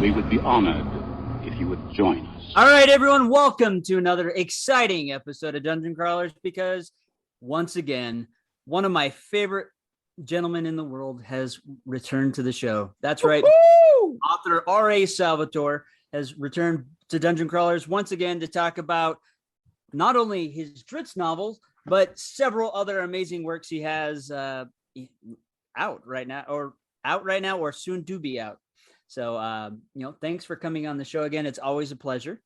We would be honored if you would join us. All right, everyone, welcome to another exciting episode of Dungeon Crawlers, because once again, one of my favorite gentlemen in the world has returned to the show. That's right. Woo-hoo! Author R.A. Salvatore has returned to Dungeon Crawlers once again to talk about not only his Dritz novels, but several other amazing works he has out right now or soon to be out. So, thanks for coming on the show again. It's always a pleasure.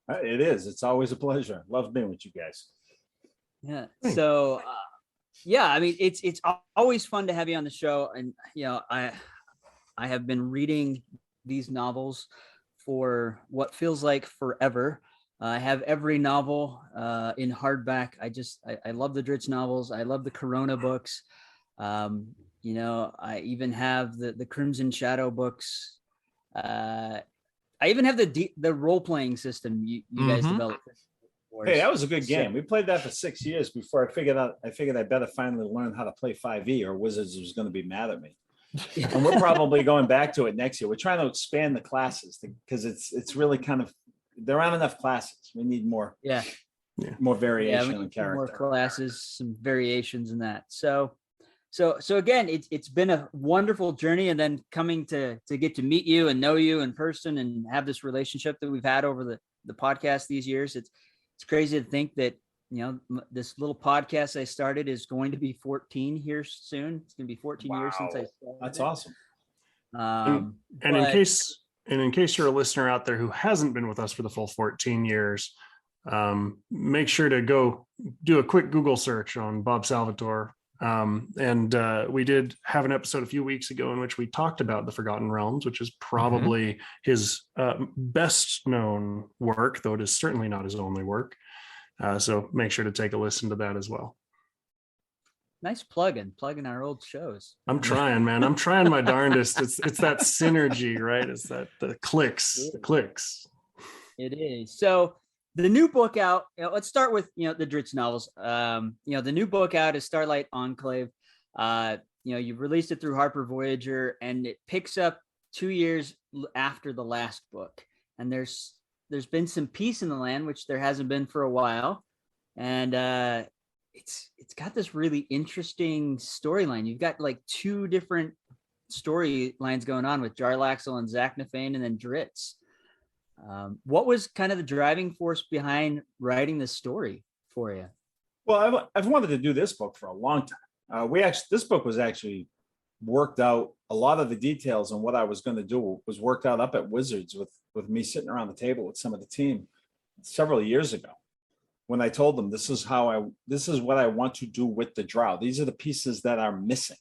It is. It's always a pleasure. Love being with you guys. Yeah. So, I mean, it's always fun to have you on the show. And, I have been reading these novels for what feels like forever. I have every novel in hardback. I love the Dritz novels. I love the Corona books. I even have the Crimson Shadow books. I even have the role-playing system you guys developed. Hey, that was a good game. We played that for 6 years before I figured I better finally learn how to play 5e or Wizards was going to be mad at me. And we're probably going back to it next year. We're trying to expand the classes because it's really kind of, there aren't enough classes. We need more. Yeah. More variation in character. More classes, some variations in that. So again, it's been a wonderful journey, and then coming to get to meet you and know you in person and have this relationship that we've had over the podcast these years. It's crazy to think that, this little podcast I started is going to be 14 here soon. It's going to be 14 years since I started. That's awesome. In case you're a listener out there who hasn't been with us for the full 14 years, make sure to go do a quick Google search on Bob Salvatore. We did have an episode a few weeks ago in which we talked about the Forgotten Realms, which is probably his best known work, though it is certainly not his only work. So make sure to take a listen to that as well. Nice plugging our old shows. I'm trying, man. I'm trying my darndest. It's that synergy, right? It's that the clicks. It is. So the new book out, let's start with, the Dritz novels. The new book out is Starlight Enclave. You've released it through Harper Voyager, and it picks up 2 years after the last book. And there's been some peace in the land, which there hasn't been for a while. And it's got this really interesting storyline. You've got like two different storylines going on with Jarlaxle and Zaknafein, and then Dritz. What was kind of the driving force behind writing this story for you? Well, I've wanted to do this book for a long time. This book was actually worked out. A lot of the details on what I was going to do was worked out up at Wizards with me sitting around the table with some of the team several years ago, when I told them this is what I want to do with the Drow. These are the pieces that are missing.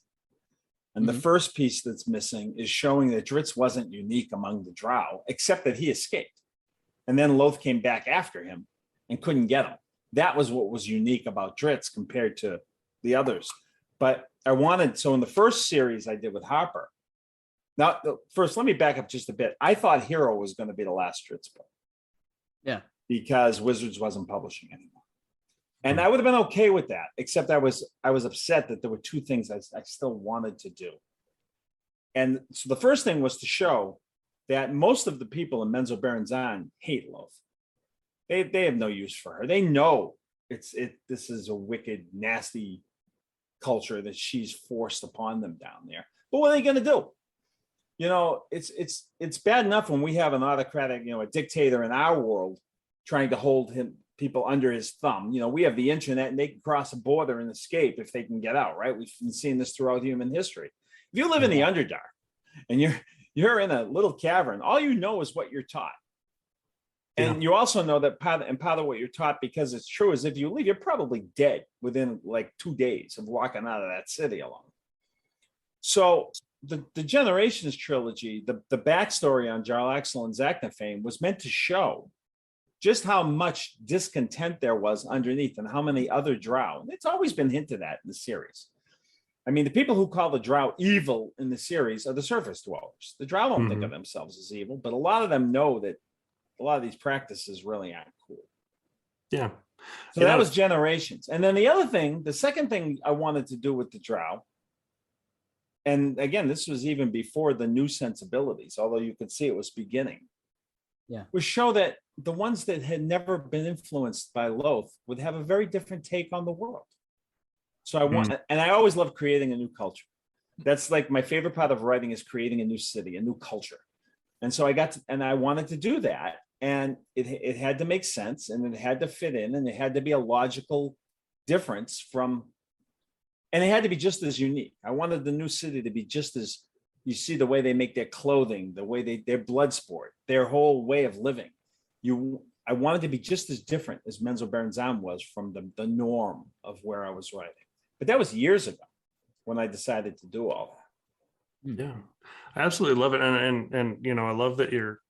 And the first piece that's missing is showing that Dritz wasn't unique among the Drow, except that he escaped. And then Loth came back after him and couldn't get him. That was what was unique about Dritz compared to the others. But so in the first series I did with Harper, now first, let me back up just a bit. I thought Hero was going to be the last Dritz book. Yeah. Because Wizards wasn't publishing anymore. And I would have been okay with that, except I was upset that there were two things I still wanted to do. And so the first thing was to show that most of the people in Menzoberranzan hate Loth. They have no use for her. They know this is a wicked, nasty culture that she's forced upon them down there. But what are they going to do? It's bad enough when we have an autocratic, a dictator in our world trying to hold people under his thumb. We have the internet, and they can cross a border and escape if they can get out, right? We've been seeing this throughout human history. If you live in the Underdark and you're in a little cavern, all you know is what you're taught. And you also know that part of what you're taught, because it's true, is if you leave, you're probably dead within like 2 days of walking out of that city alone. So the Generations trilogy, the backstory on Jarlaxle and Zaknafein was meant to show just how much discontent there was underneath and how many other Drow. And it's always been hinted at in the series. I mean, the people who call the Drow evil in the series are the surface dwellers. The Drow don't think of themselves as evil, but a lot of them know that a lot of these practices really aren't cool. Yeah. So that was Generations. And then the second thing I wanted to do with the Drow, and again, this was even before the new sensibilities, although you could see it was beginning. Yeah. Would show that the ones that had never been influenced by Loth would have a very different take on the world. So I want, and I always love creating a new culture. That's like my favorite part of writing is creating a new city, a new culture. And so I wanted to do that. And it had to make sense, and it had to fit in, and it had to be a logical difference from, and it had to be just as unique. I wanted the new city to be just as, you see the way they make their clothing, the way their blood sport, their whole way of living. I wanted to be just as different as Menzo Berenzan was from the norm of where I was writing. But that was years ago when I decided to do all that. Yeah, I absolutely love it. And you know, I love that you're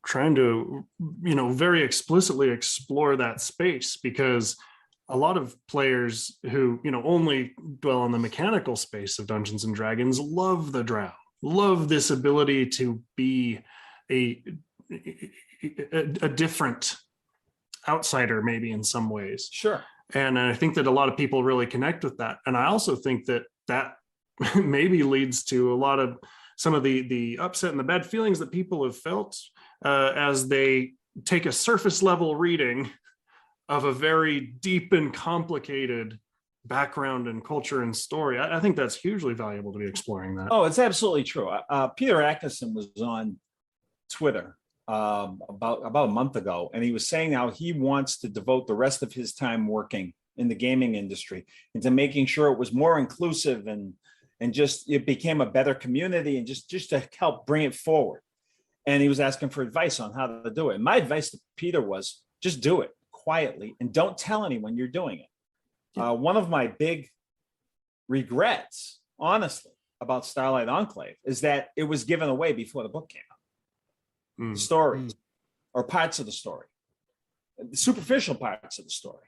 trying to, you know, very explicitly explore that space, because a lot of players who, you know, only dwell on the mechanical space of Dungeons and Dragons love the Drow, love this ability to be a different outsider, maybe in some ways. Sure. And I think that a lot of people really connect with that. And I also think that maybe leads to a lot of some of the upset and the bad feelings that people have felt as they take a surface level reading of a very deep and complicated background and culture and story. I think that's hugely valuable to be exploring that. Oh, it's absolutely true. Peter Atkinson was on Twitter about a month ago, and he was saying how he wants to devote the rest of his time working in the gaming industry into making sure it was more inclusive and just it became a better community, and just to help bring it forward. And he was asking for advice on how to do it. My advice to Peter was just do it quietly and don't tell anyone you're doing it. One of my big regrets, honestly, about Starlight Enclave is that it was given away before the book came out. The story or parts of the story, the superficial parts of the story.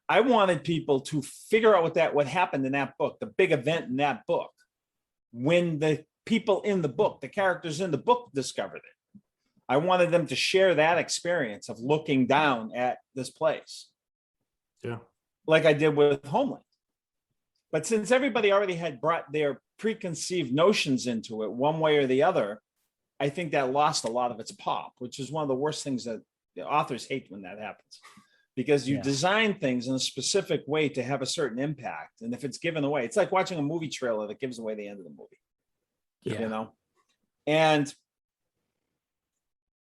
I wanted people to figure out what happened in that book, the big event in that book, when the people in the book, the characters in the book discovered it. I wanted them to share that experience of looking down at this place. Yeah. Like I did with Homeland. But since everybody already had brought their preconceived notions into it one way or the other, I think that lost a lot of its pop, which is one of the worst things that the authors hate when that happens. Because you design things in a specific way to have a certain impact. And if it's given away, it's like watching a movie trailer that gives away the end of the movie. Yeah. You know? And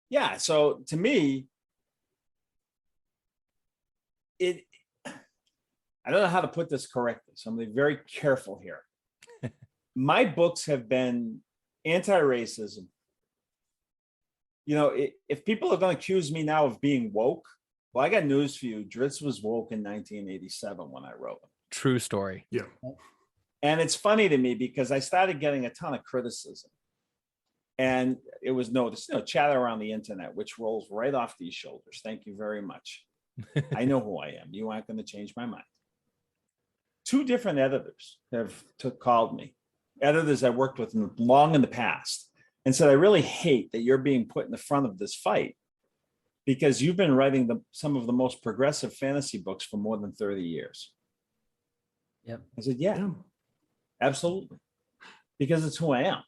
yeah, so to me, I don't know how to put this correctly, so I'm going to be very careful here. My books have been anti-racism. You know, if people are going to accuse me now of being woke, well, I got news for you. Drizzt was woke in 1987 when I wrote them. True story. Yeah. And it's funny to me because I started getting a ton of criticism. And it was noticed, chatter around the internet, which rolls right off these shoulders. Thank you very much. I know who I am. You aren't going to change my mind. 2 different editors have called me, editors I worked with long in the past, and said, I really hate that you're being put in the front of this fight because you've been writing some of the most progressive fantasy books for more than 30 years. Yep. I said, yeah, absolutely. Because it's who I am.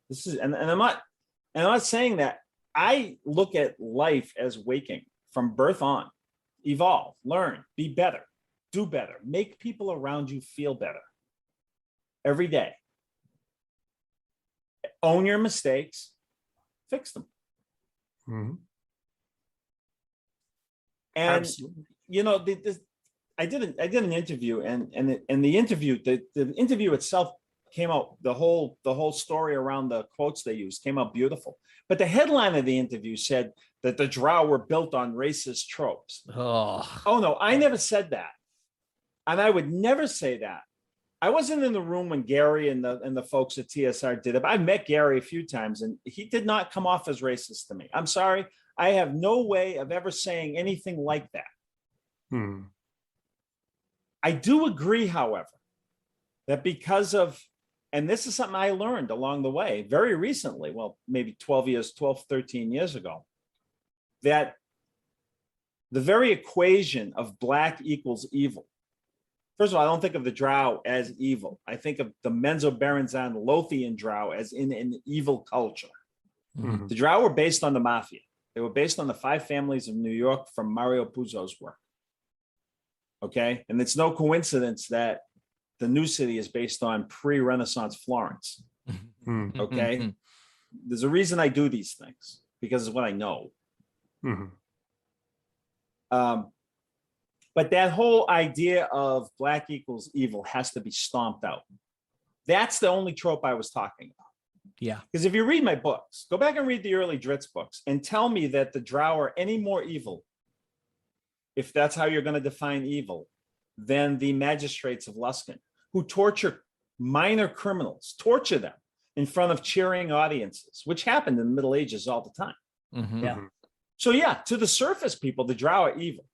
This is, and I'm not saying that. I look at life as waking from birth on, evolve, learn, be better, do better, make people around you feel better every day. Own your mistakes, fix them. Mm-hmm. And Absolutely. I did an interview, and the interview itself came out, the whole story around the quotes they used came out beautiful. But the headline of the interview said that the Drow were built on racist tropes. Oh no, I never said that. And I would never say that. I wasn't in the room when Gary and the folks at TSR did it. I met Gary a few times, and he did not come off as racist to me. I'm sorry. I have no way of ever saying anything like that. I do agree, however, that because of, and this is something I learned along the way very recently, well, maybe 13 years ago, that the very equation of black equals evil First of all, I don't think of the Drow as evil. I think of the Menzoberranzan Lothian Drow as in an evil culture. Mhm. The Drow were based on the mafia. They were based on the 5 families of New York from Mario Puzo's work. Okay. And it's no coincidence that the new city is based on pre-Renaissance Florence. Mhm. Okay. There's a reason I do these things because it's what I know. Mhm. But that whole idea of black equals evil has to be stomped out. That's the only trope I was talking about. Yeah. Because if you read my books, go back and read the early Dritz books and tell me that the Drow are any more evil, if that's how you're going to define evil, than the magistrates of Luskin, who torture minor criminals, torture them in front of cheering audiences, which happened in the Middle Ages all the time. Mhm. Yeah. So yeah, to the surface people, the Drow are evil,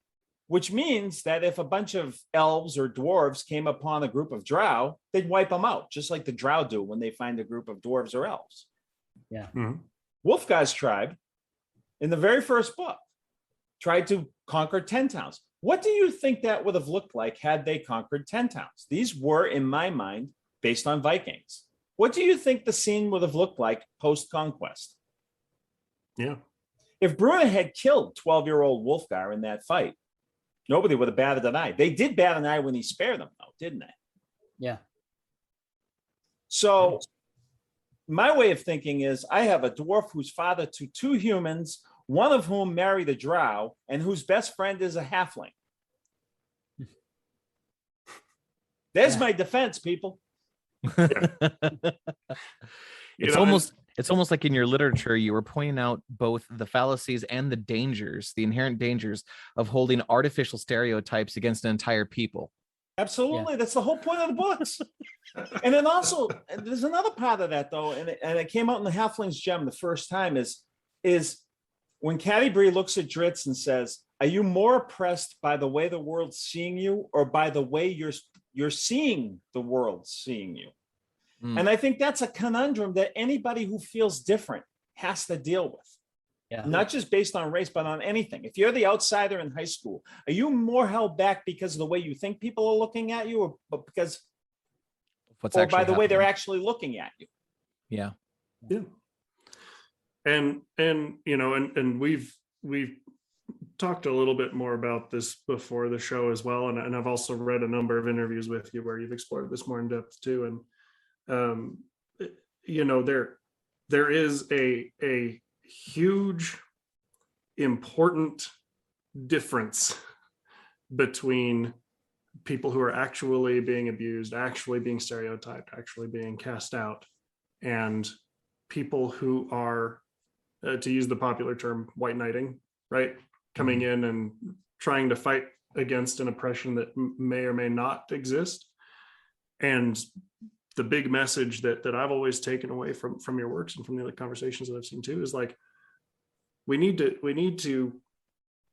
which means that if a bunch of elves or dwarves came upon a group of Drow, they'd wipe them out, just like the Drow do when they find a group of dwarves or elves. Mhm. Wolfguy's tribe, in the very first book, tried to conquer 10 towns. What do you think that would have looked like had they conquered 10 towns? These were, in my mind, based on Vikings. What do you think the scene would have looked like post-conquest? Yeah. If Bruna had killed 12-year-old Wolfgar in that fight, nobody would have batted an eye. They did bat an eye when he spared them, though, didn't they? Yeah. So my way of thinking is I have a dwarf who's father to 2 humans, one of whom married a Drow, and whose best friend is a halfling. There's Yeah. my defense, people. It's almost like in your literature you were pointing out both the fallacies and the dangers, the inherent dangers of holding artificial stereotypes against an entire people. Absolutely. That's the whole point of the books. And then also, there's another part of that, though, and it came out in the Halfling's Gem the first time, is when Caddy Bree looks at Dritz and says, are you more oppressed by the way the world's seeing you or by the way you're seeing the world seeing you? And I think that's a conundrum that anybody who feels different has to deal with. Yeah. Not just based on race, but on anything. If you're the outsider in high school, are you more held back because of the way you think people are looking at you, or because What's or actually by the way they're happening. actually looking at you? Yeah. Yeah. And you know, and we've talked a little bit more about this before the show as well. And I've also read a number of interviews with you where you've explored this more in depth too. And you know, there is a huge important difference between people who are actually being abused, actually being stereotyped, actually being cast out, and people who are, to use the popular term, white knighting, right? Coming in and trying to fight against an oppression that may or may not exist. And the big message that I've always taken away from your works and from the other conversations that I've seen too is like, we need to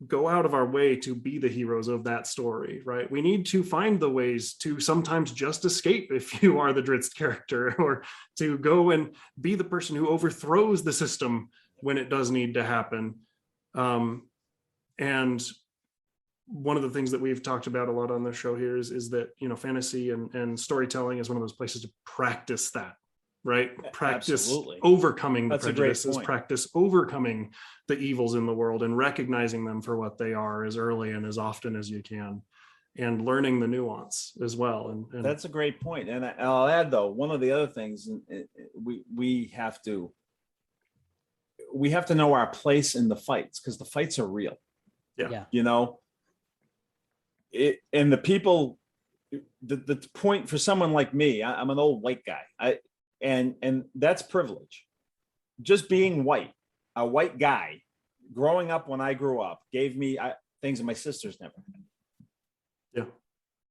go out of our way to be the heroes of that story, right? We need to find the ways to sometimes just escape if you are the Dritz character, or to go and be the person who overthrows the system when it does need to happen. And one of the things that we've talked about a lot on the show here is that, you know, fantasy and storytelling is one of those places to practice that, right? Practice Absolutely. overcoming the That's a great prejudices, point. practice overcoming the evils in the world and recognizing them for what they are as early and as often as you can, and learning the nuance as well. And That's a great point. And I'll add, though, one of the other things we have to know our place in the fights, because the fights are real. Yeah. You know, and the people, the point for someone like me, I'm an old white guy. And that's privilege. Just being white, a white guy, growing up when I grew up, gave me things that my sisters never had. yeah,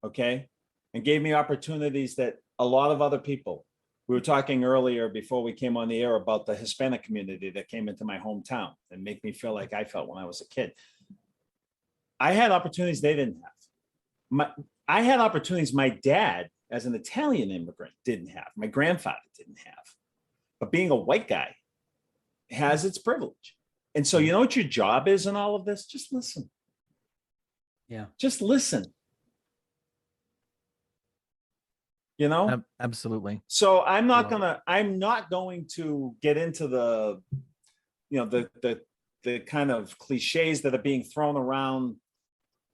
Okay. And gave me opportunities that a lot of other people, we were talking earlier before we came on the air about the Hispanic community that came into my hometown and make me feel like I felt when I was a kid. I had opportunities they didn't have. I had opportunities my dad, as an Italian immigrant, didn't have. My grandfather didn't have. But being a white guy has its privilege. And so, you know what your job is in all of this? Just listen. Yeah. Just listen. you know? Absolutely. So I'm not going to get into the, the kind of cliches that are being thrown around,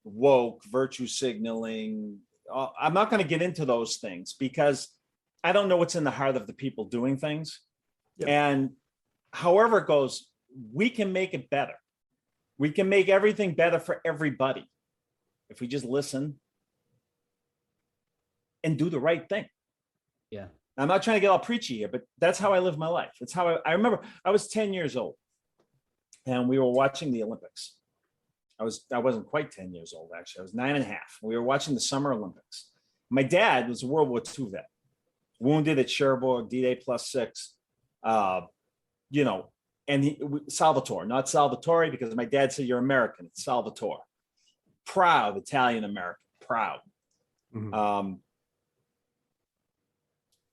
woke, virtue signaling. I'm not going to get into those things because I don't know what's in the heart of the people doing things. Yep. And however it goes, we can make it better. We can make everything better for everybody if we just listen and do the right thing. Yeah. I'm not trying to get all preachy here, but that's how I live my life. It's how I remember I was 10 years old and we were watching the Olympics. I wasn't quite 10 years old, actually. I was 9.5. We were watching the Summer Olympics. My dad was a World War II vet, wounded at Cherbourg, D-Day +6, and Salvatore, not Salvatore, because my dad said, you're American. It's Salvatore. Proud Italian American, proud. Mm-hmm.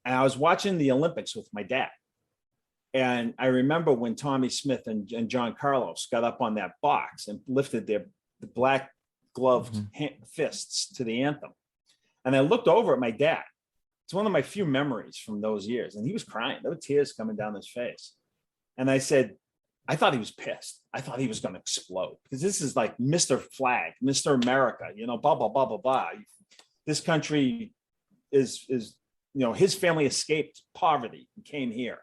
And I was watching the Olympics with my dad. And I remember when Tommy Smith and John Carlos got up on that box and lifted the black gloved fists to the anthem. And I looked over at my dad. It's one of my few memories from those years. And he was crying. There were tears coming down his face. And I said, I thought he was pissed. I thought he was going to explode because this is like Mr. Flag, Mr. America, blah, blah, blah, blah, blah. This country is his family escaped poverty and came here.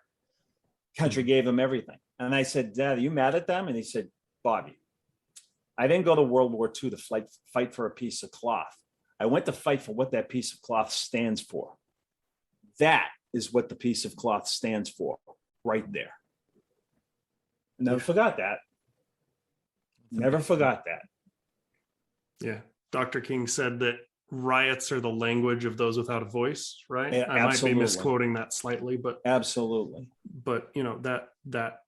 Country gave him everything. And I said, Dad, are you mad at them? And he said, Bobby, I didn't go to World War II to fight for a piece of cloth. I went to fight for what that piece of cloth stands for. That is what the piece of cloth stands for right there. Never forgot that. Never forgot that. Yeah. Dr. King said that riots are the language of those without a voice, right? Yeah, I might be misquoting that slightly, but absolutely. But that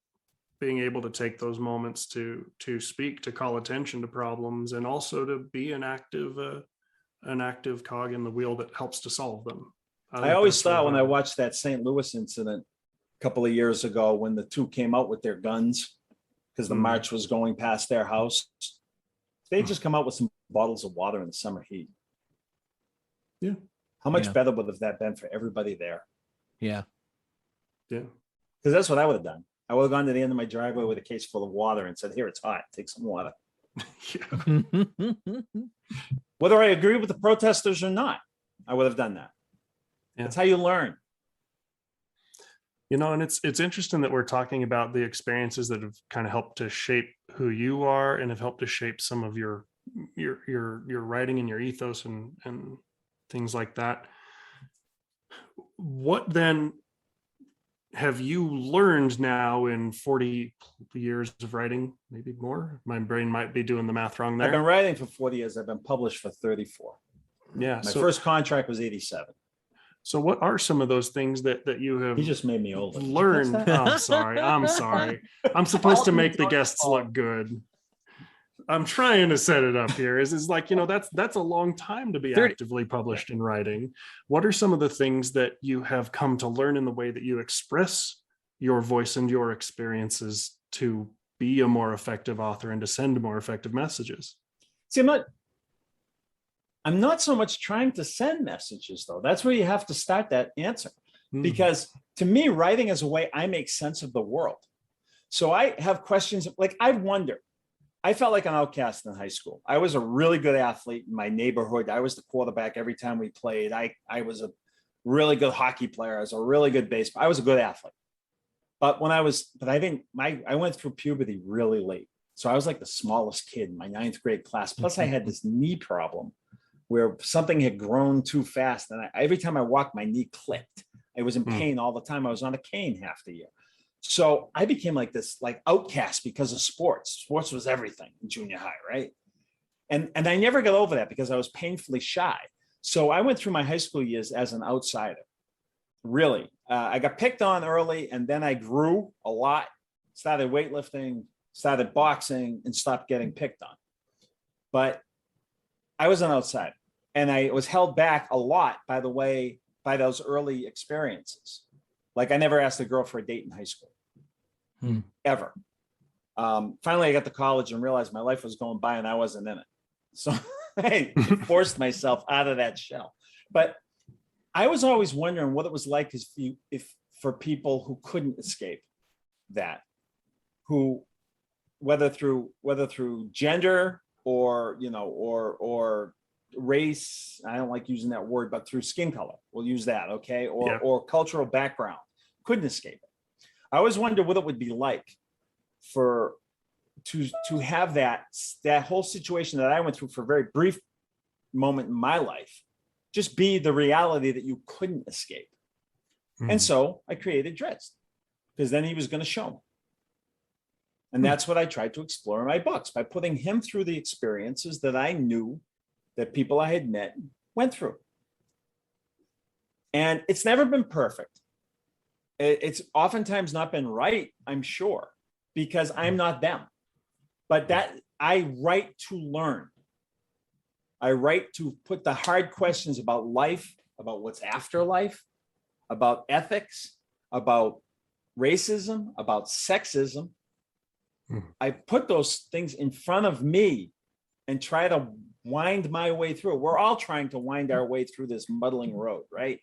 being able to take those moments to speak, to call attention to problems, and also to be an active cog in the wheel that helps to solve them. I always thought when I watched that St. Louis incident a couple of years ago, when the two came out with their guns because the march was going past their house, they just come out with some bottles of water in the summer heat. Yeah. How much better would have that been for everybody there? Yeah. Yeah. Because that's what I would have done. I would have gone to the end of my driveway with a case full of water and said, here, it's hot. Take some water. Whether I agree with the protesters or not, I would have done that. Yeah. That's how you learn. And it's interesting that we're talking about the experiences that have kind of helped to shape who you are and have helped to shape some of your writing and your ethos and things like that. What then have you learned now in 40 years of writing, maybe more? My brain might be doing the math wrong there. I've been writing for 40 years. I've been published for 34. Yeah. My first contract was 87. So what are some of those things that you have He just made me older. Learned? I'm sorry. I'm supposed to make the guests look good. I'm trying to set it up here. Is like, that's a long time to be actively published in writing. What are some of the things that you have come to learn in the way that you express your voice and your experiences to be a more effective author and to send more effective messages? See, I'm not so much trying to send messages, though. That's where you have to start that answer. Because to me, writing is a way I make sense of the world. So I have questions like I wonder. I felt like an outcast in high school. I was a really good athlete in my neighborhood. I was the quarterback every time we played. I was a really good hockey player. I was a really good baseball. I was a good athlete. But I went through puberty really late. So I was like the smallest kid in my 9th grade class. Plus I had this knee problem where something had grown too fast. And every time I walked, my knee clipped. I was in pain all the time. I was on a cane half the year. So I became like this outcast because of sports. Sports was everything in junior high, right? And I never got over that because I was painfully shy. So I went through my high school years as an outsider. Really. I got picked on early and then I grew a lot, started weightlifting, started boxing, and stopped getting picked on. But I was an outsider and I was held back a lot by those early experiences. Like I never asked a girl for a date in high school, ever. Finally, I got to college and realized my life was going by and I wasn't in it. So I forced myself out of that shell. But I was always wondering what it was like if for people who couldn't escape that, who whether through gender or or race, I don't like using that word, but through skin color, we'll use that, okay, or cultural background, couldn't escape it. I always wondered what it would be like to have that whole situation that I went through for a very brief moment in my life just be the reality that you couldn't escape. And so I created Drizzt, because then he was going to show me. And that's what I tried to explore in my books, by putting him through the experiences that I knew that people I had met went through. And it's never been perfect. It's oftentimes not been right, I'm sure, because I'm not them. But that I write to learn. I write to put the hard questions about life, about what's after life, about ethics, about racism, about sexism. I put those things in front of me and try to wind my way through it. We're all trying to wind our way through this muddling road, right?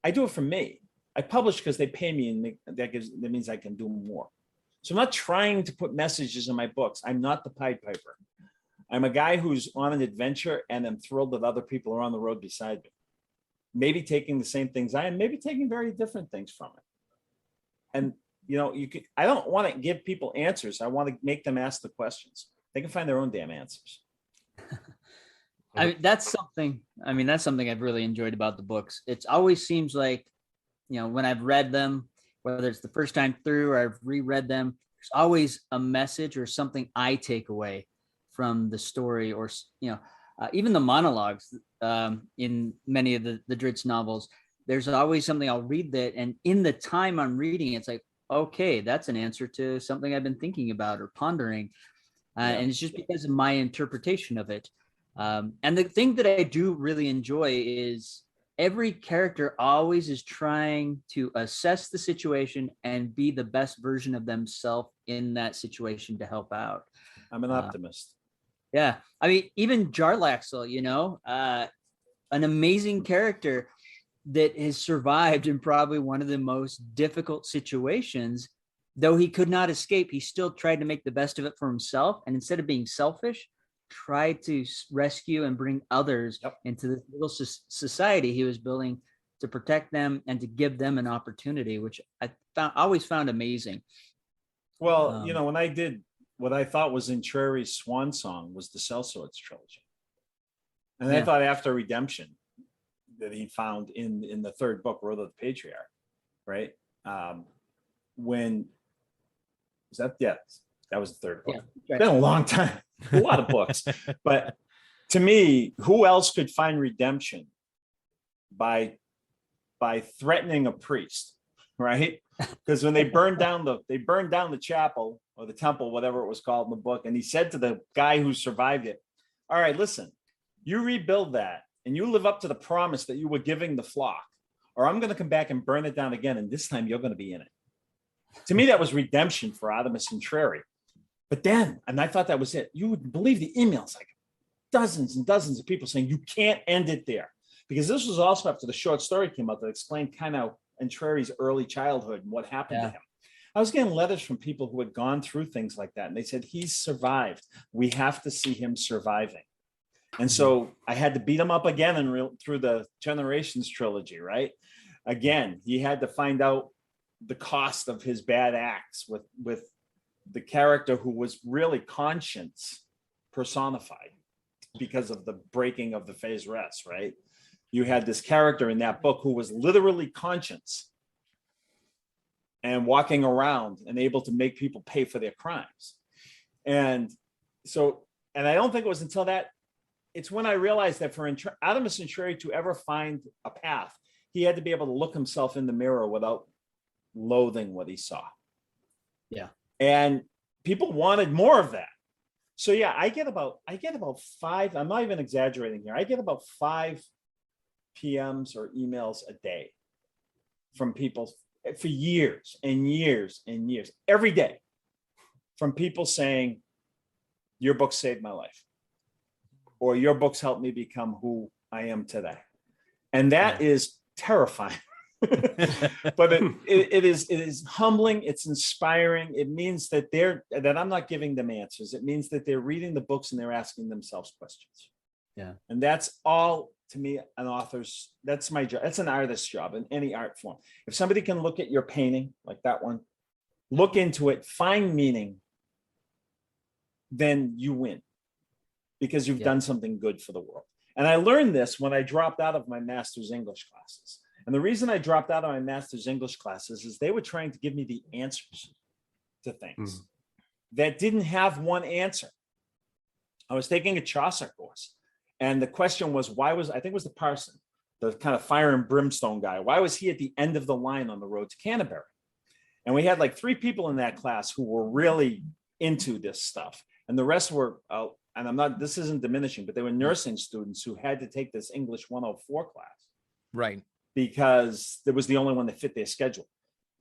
I do it for me. I publish because they pay me, and that means I can do more. So I'm not trying to put messages in my books. I'm not the Pied Piper. I'm a guy who's on an adventure, and I'm thrilled that other people are on the road beside me, maybe taking the same things I am, maybe taking very different things from it. And I don't want to give people answers. I want to make them ask the questions. They can find their own damn answers. That's something I've really enjoyed about the books. It always seems like, when I've read them, whether it's the first time through or I've reread them, there's always a message or something I take away from the story, or even the monologues in many of the Drizzt novels. There's always something I'll read that, and in the time I'm reading, it's like, okay, that's an answer to something I've been thinking about or pondering, and it's just because of my interpretation of it. And the thing that I do really enjoy is every character always is trying to assess the situation and be the best version of themselves in that situation to help out. I'm an optimist. Yeah. I mean, even Jarlaxle, an amazing character that has survived in probably one of the most difficult situations. Though he could not escape, he still tried to make the best of it for himself. And instead of being selfish, tried to rescue and bring others into this little society he was building to protect them and to give them an opportunity, which I always found amazing. Well, when I did what I thought was Intrari's swan song was the Sellswords trilogy. And I thought after Redemption that he found in the third book, Road of the Patriarch, right? When was that? Yeah, that was the third book. It's been a long time, a lot of books. But to me, who else could find redemption by threatening a priest, right? Because when they burned down the chapel or the temple, whatever it was called in the book, and he said to the guy who survived it, all right, listen, you rebuild that and you live up to the promise that you were giving the flock, or I'm going to come back and burn it down again, and this time you're going to be in it. To me, that was redemption for Artemis Entreri. But then, and I thought that was it, you would believe the emails, like dozens and dozens of people saying you can't end it there, because this was also after the short story came out that explained kind of Entreri's early childhood and what happened to him. I was getting letters from people who had gone through things like that, and they said, he's survived. We have to see him surviving. And so I had to beat him up again through the Generations trilogy, right? Again, he had to find out the cost of his bad acts with the character who was really conscience personified because of the breaking of the phase rest, right? You had this character in that book who was literally conscience and walking around and able to make people pay for their crimes. And I don't think it was until that, it's when I realized that for Artemis Entreri to ever find a path, he had to be able to look himself in the mirror without loathing what he saw. Yeah. And people wanted more of that. So yeah, I get about 5, I'm not even exaggerating here. I get about 5 PMs or emails a day from people for years and years and years, every day, from people saying, your book saved my life, or your books helped me become who I am today. And that is terrifying. But it is humbling. It's inspiring. It means that I'm not giving them answers. It means that they're reading the books and they're asking themselves questions. Yeah. And that's all, to me, an author's, that's my job. That's an artist's job in any art form. If somebody can look at your painting, like that one, look into it, find meaning, then you win, because you've done something good for the world. And I learned this when I dropped out of my master's English classes. And the reason I dropped out of my master's English classes is they were trying to give me the answers to things that didn't have one answer. I was taking a Chaucer course, and the question was, I think it was the parson, the kind of fire and brimstone guy, why was he at the end of the line on the road to Canterbury? And we had like 3 people in that class who were really into this stuff. And the rest were, and this isn't diminishing, but they were nursing students who had to take this English 104 class. Right. Because it was the only one that fit their schedule.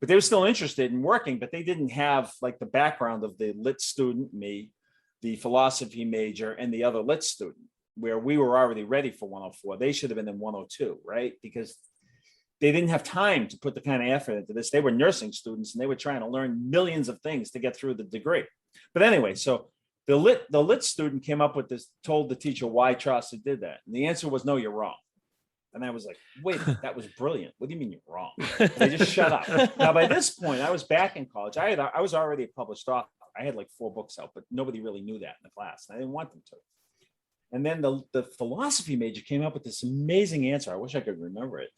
But they were still interested in working, but they didn't have like the background of the lit student, me, the philosophy major, and the other lit student, where we were already ready for 104. They should have been in 102, right? Because they didn't have time to put the kind of effort into this. They were nursing students and they were trying to learn millions of things to get through the degree. But anyway, so the lit student came up with this, told the teacher why Chaucer did that. And the answer was, no, you're wrong. And I was like, wait, that was brilliant. What do you mean you're wrong? And they just shut up. Now, by this point, I was back in college. I was already a published author. I had like 4 books out, but nobody really knew that in the class. I didn't want them to. And then the philosophy major came up with this amazing answer. I wish I could remember it.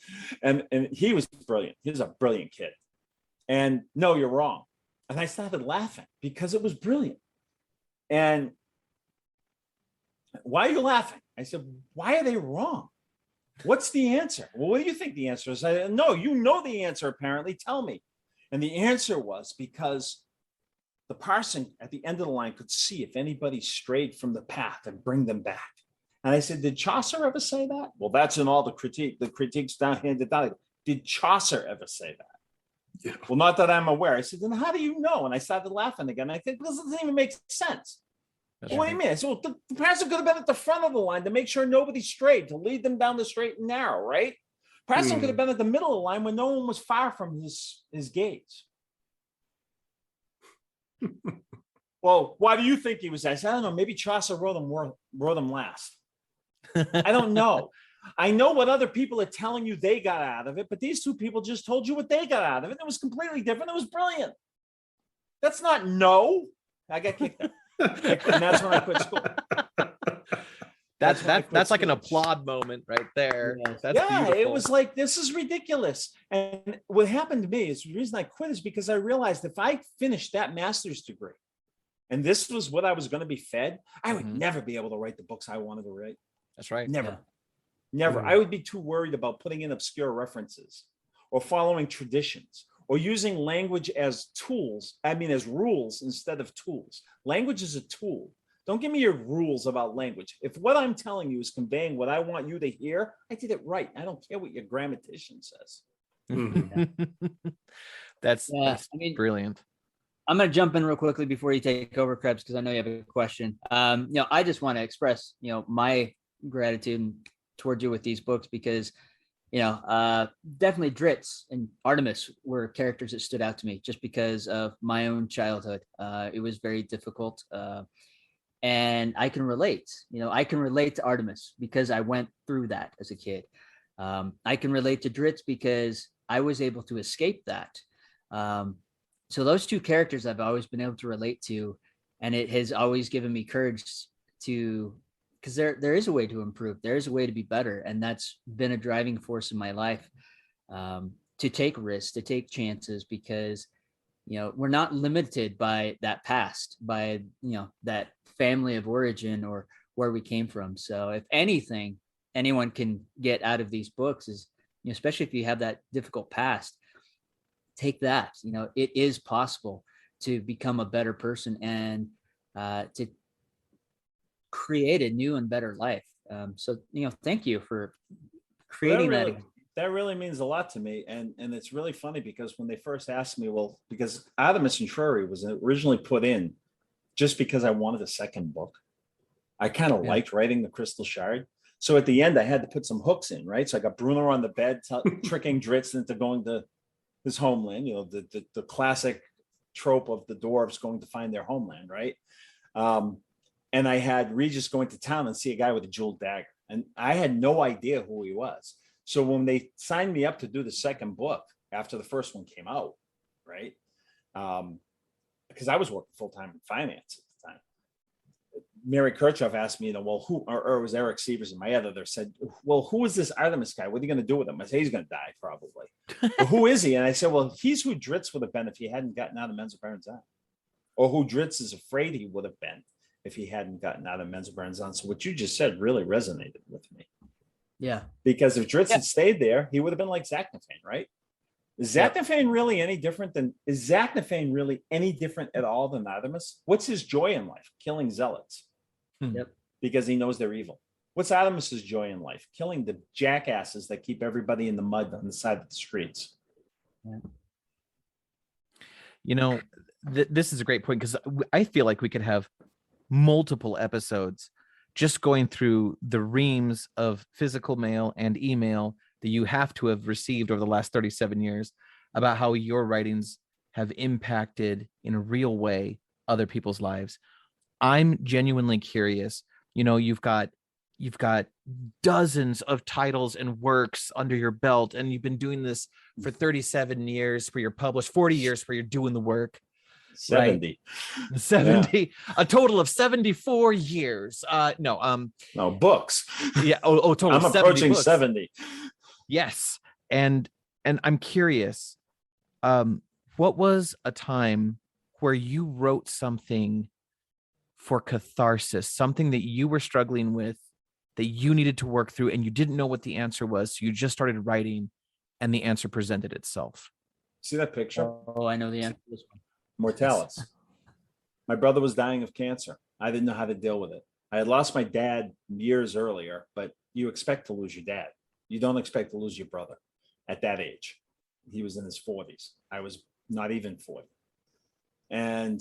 And he was brilliant. He was a brilliant kid. And no, you're wrong. And I started laughing because it was brilliant. And why are you laughing? I said, why are they wrong? What's the answer? Well, what do you think the answer is? I said, no, you know the answer, apparently. Tell me. And the answer was because the parson at the end of the line could see if anybody strayed from the path and bring them back. And I said, did Chaucer ever say that? Well, that's in all the critiques handed down. Did Chaucer ever say that? Yeah. Well, not that I'm aware. I said, then how do you know? And I started laughing again. I said, this doesn't even make sense. Well, what do you mean? I said, well, the parson could have been at the front of the line to make sure nobody strayed, to lead them down the straight and narrow, right? Parson could have been at the middle of the line when no one was far from his gaze. Well, why do you think he was? I said, I don't know. Maybe Chaucer wrote them last. I don't know. I know what other people are telling you they got out of it, but these 2 people just told you what they got out of it. It was completely different. It was brilliant. That's not no. I got kicked out. And that's when I quit school. That's like an applaud moment right there. That's beautiful. It was like, this is ridiculous. And what happened to me is the reason I quit is because I realized if I finished that master's degree and this was what I was going to be fed, I would never be able to write the books I wanted to write. That's right. Never. I would be too worried about putting in obscure references or following traditions or using language as as rules instead of tools. Language is a tool. Don't give me your rules about language. If what I'm telling you is conveying what I want you to hear, I did it right. I don't care what your grammatician says. That's brilliant. I'm going to jump in real quickly before you take over, Krebs, because I know you have a question. I just want to express, my gratitude towards you with these books because, definitely Dritz and Artemis were characters that stood out to me just because of my own childhood. It was very difficult. And I can relate, I can relate to Artemis because I went through that as a kid. I can relate to Dritz because I was able to escape that. So those 2 characters I've always been able to relate to, and it has always given me courage because there is a way to improve. There is a way to be better. And that's been a driving force in my life, to take risks, to take chances, because, we're not limited by that past, by, that family of origin or where we came from. So if anything, anyone can get out of these books is, especially if you have that difficult past, take that, it is possible to become a better person and to create a new and better life. So, thank you for creating that. That really means a lot to me. And it's really funny because when they first asked me, because Artemis and Shuri was originally put in just because I wanted a second book. I kind of liked writing the Crystal Shard. So at the end, I had to put some hooks in, right? So I got Bruno on the bed, tricking Dritz into going to his homeland, the classic trope of the dwarves going to find their homeland, right? And I had Regis going to town and see a guy with a jeweled dagger. And I had no idea who he was. So when they signed me up to do the second book after the first one came out, right? Because I was working full-time in finance at the time. Mary Kirchhoff asked me, well, who, or it was Eric Severson, my editor, said, well, who is this Artemis guy? What are you going to do with him? I said, he's going to die probably. Well, who is he? And I said, well, he's who Dritz would have been if he hadn't gotten out of Menzoberranzan, on, or who Dritz is afraid he would have been if he hadn't gotten out of Menzoberranzan. On. So what you just said really resonated with me. Yeah. Because if Dritz had stayed there, he would have been like Zaknafein, right? Is Zaknafein really any different at all than Artemis? What's his joy in life? Killing zealots. Yep. Because he knows they're evil. What's Artemis's joy in life? Killing the jackasses that keep everybody in the mud on the side of the streets. Yeah. This is a great point, because I feel like we could have multiple episodes just going through the reams of physical mail and email that you have to have received over the last 37 years about how your writings have impacted in a real way other people's lives. I'm genuinely curious. You've got dozens of titles and works under your belt, and you've been doing this for 37 years where you're published, 40 years where you're doing the work. 70. Right? 70, yeah. A total of 74 years. No, books. Yeah. Total. I'm approaching books. 70. Yes. And I'm curious, what was a time where you wrote something for catharsis, something that you were struggling with, that you needed to work through, and you didn't know what the answer was, so you just started writing and the answer presented itself? See that picture? Oh, I know the answer to this one. Mortalis. My brother was dying of cancer. I didn't know how to deal with it. I had lost my dad years earlier, but you expect to lose your dad. You don't expect to lose your brother at that age. He was in his 40s. I was not even 40. And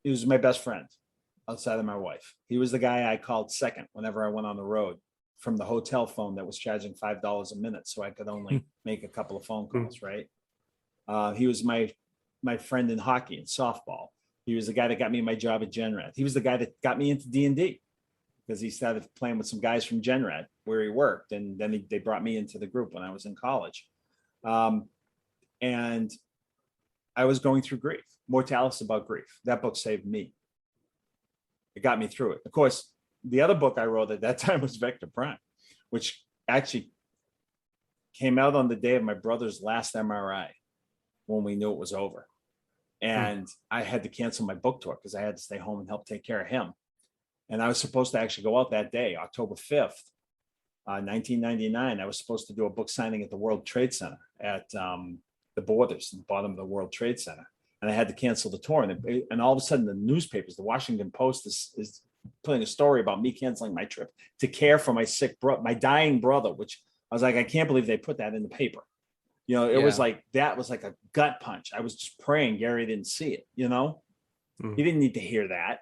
he was my best friend outside of my wife. He was the guy I called second whenever I went on the road from the hotel phone that was charging $5 a minute, so I could only make a couple of phone calls, right? He was my friend in hockey and softball. He was the guy that got me my job at Genrad. He was the guy that got me into D&D because he started playing with some guys from Genrad where he worked. And then they brought me into the group when I was in college. And I was going through grief. Mortalis about grief. That book saved me. It got me through it. Of course, the other book I wrote at that time was Vector Prime, which actually came out on the day of my brother's last MRI when we knew it was over. And I had to cancel my book tour because I had to stay home and help take care of him. And I was supposed to actually go out that day, October 5th, 1999. I was supposed to do a book signing at the World Trade Center at the Borders, the bottom of the World Trade Center. And I had to cancel the tour. And all of a sudden, the newspapers, the Washington Post is putting a story about me canceling my trip to care for my sick brother, my dying brother, which I was like, I can't believe they put that in the paper. It was like, that was like a gut punch. I was just praying Gary didn't see it, He didn't need to hear that.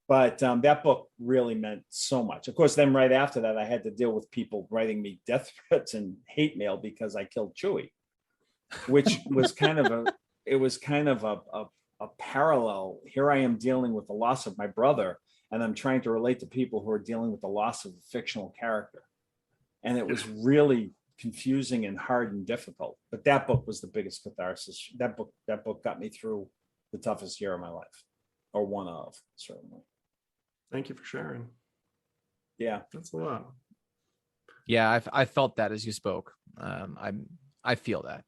But that book really meant so much. Of course, then right after that, I had to deal with people writing me death threats and hate mail because I killed Chewie, which was kind of a parallel. Here I am dealing with the loss of my brother, and I'm trying to relate to people who are dealing with the loss of a fictional character. And it was really confusing and hard and difficult. But that book was the biggest catharsis. That book got me through the toughest year of my life, or one of, certainly. Thank you for sharing. Yeah, that's a lot. Yeah, I felt that as you spoke. I feel that.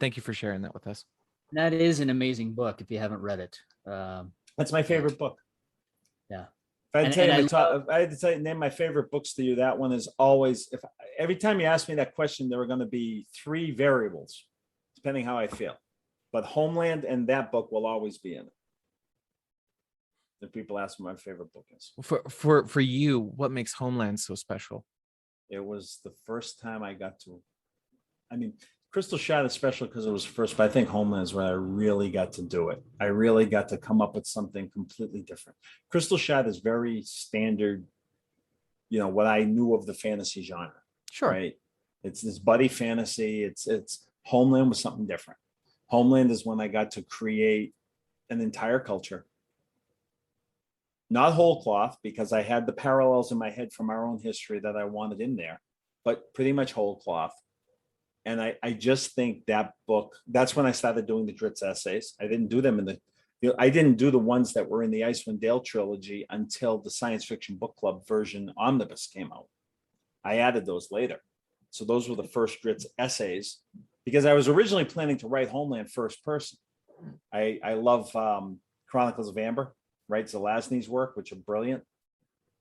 Thank you for sharing that with us. That is an amazing book if you haven't read it. That's my favorite book. Yeah. If I had to name my favorite books to you, that one is always, every time you ask me that question, there are going to be three variables, depending how I feel. But Homeland and that book will always be in it. If people ask what my favorite book is. For you, what makes Homeland so special? It was the first time I got to, Crystal Shot is special because it was first, but I think Homeland is where I really got to do it. I really got to come up with something completely different. Crystal Shot is very standard, what I knew of the fantasy genre. Sure. Right. It's this buddy fantasy. It's Homeland was something different. Homeland is when I got to create an entire culture. Not whole cloth, because I had the parallels in my head from our own history that I wanted in there, but pretty much whole cloth. And I just think that book, that's when I started doing the Dritz essays. I didn't do them I didn't do the ones that were in the Icewind Dale trilogy until the Science Fiction Book Club version omnibus came out. I added those later. So those were the first Dritz essays, because I was originally planning to write Homeland first person. I love Chronicles of Amber, right? Zelazny's work, which are brilliant.